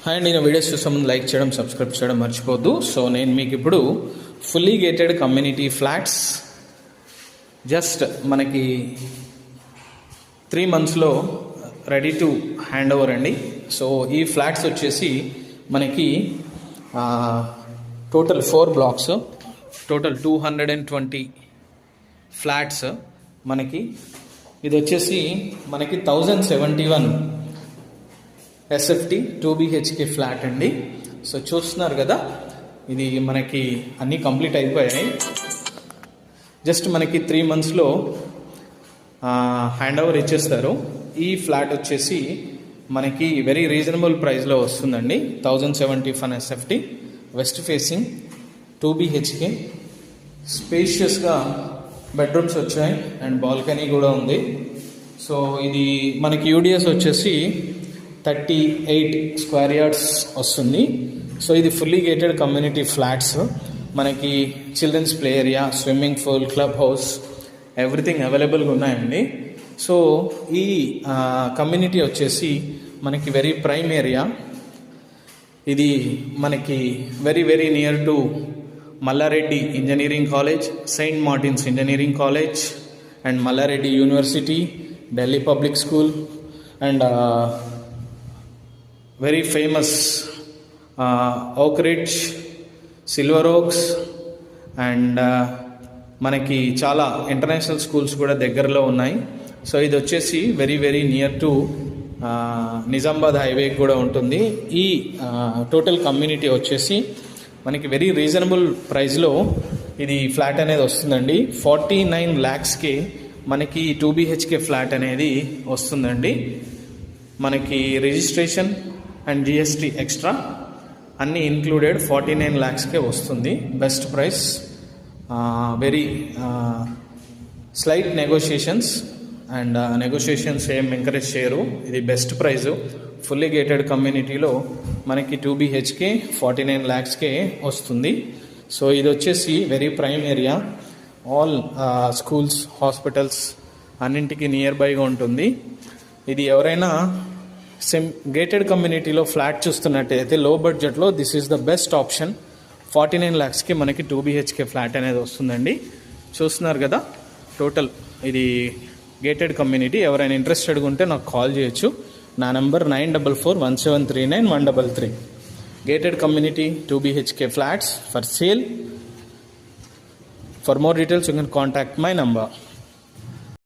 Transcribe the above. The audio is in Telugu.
అండ్ నేను వీడియోస్ చూసే ముందు లైక్ చేయడం, సబ్స్క్రైబ్ చేయడం మర్చిపోద్దు. సో నేను మీకు ఇప్పుడు fully gated community flats just మనకి 3 monthsలో రెడీ టు హ్యాండ్ ఓవర్ అండి. సో ఈ ఫ్లాట్స్ వచ్చేసి మనకి టోటల్ 4 blocks, టోటల్ 220 ఫ్లాట్స్. మనకి ఇది వచ్చేసి మనకి 1071 SFT 2 BHK ఫ్లాట్ అండి. సో చూస్తున్నారు కదా, ఇది మనకి అన్నీ కంప్లీట్ అయిపోయాయి. జస్ట్ మనకి 3 monthsలో హ్యాండ్ ఓవర్ ఇచ్చేస్తారు. ఈ ఫ్లాట్ వచ్చేసి మనకి వెరీ రీజనబుల్ ప్రైస్లో వస్తుందండి. 1071 SFT, వెస్ట్ ఫేసింగ్, 2 BHK, స్పేషియస్గా బెడ్రూమ్స్ వచ్చాయి అండ్ బాల్కనీ కూడా ఉంది. సో ఇది మనకి యూడిఎస్ వచ్చేసి 38 square yards వస్తుంది. సో ఇది ఫుల్లీ గేటెడ్ కమ్యూనిటీ ఫ్లాట్స్. మనకి children's play area, swimming pool, club house, everything అవైలబుల్గా ఉన్నాయండి. సో ఈ కమ్యూనిటీ వచ్చేసి మనకి వెరీ ప్రైమ్ ఏరియా. ఇది మనకి very very near to Malla Reddy engineering college, Saint Martin's engineering college and Malla Reddy university, Delhi public school and very famous Oak Ridge, Silver Oaks and మనకి చాలా ఇంటర్నేషనల్ స్కూల్స్ కూడా దగ్గరలో ఉన్నాయి. సో ఇది వచ్చేసి very very near to Nizamabad highway కూడా ఉంటుంది. ఈ టోటల్ కమ్యూనిటీ వచ్చేసి మనకి వెరీ రీజనబుల్ ప్రైస్లో ఇది ఫ్లాట్ అనేది వస్తుందండి. 49 lakhsకి మనకి 2 BHK ఫ్లాట్ అనేది వస్తుందండి. మనకి రిజిస్ట్రేషన్ అండ్ GST ఎక్స్ట్రా అన్నీ ఇంక్లూడెడ్ 49 lakhsకే వస్తుంది. Best price, very slight negotiations and negotiations ఏం ఎంకరేజ్ చేయరు. ఇది బెస్ట్ ప్రైజు. ఫుల్లీ గేటెడ్ కమ్యూనిటీలో మనకి 2 BHK 49 lakhsకే వస్తుంది. సో ఇది వచ్చేసి very prime area. All schools, hospitals అన్నింటికి నియర్ బైగా ఉంటుంది. ఇది ఎవరైనా గేటెడ్ కమ్యూనిటీలో ఫ్లాట్ చూస్తున్నట్టయితే లో బడ్జెట్లో this is the best option. 49 lakhsకి మనకి 2 BHK ఫ్లాట్ అనేది వస్తుందండి. చూస్తున్నారు కదా, టోటల్ ఇది గేటెడ్ కమ్యూనిటీ. ఎవరైనా ఇంట్రెస్టెడ్గా ఉంటే నాకు కాల్ చేయొచ్చు. నా number 9441739133. Gated community 2 BHK flats for sale. For more details you can contact my number.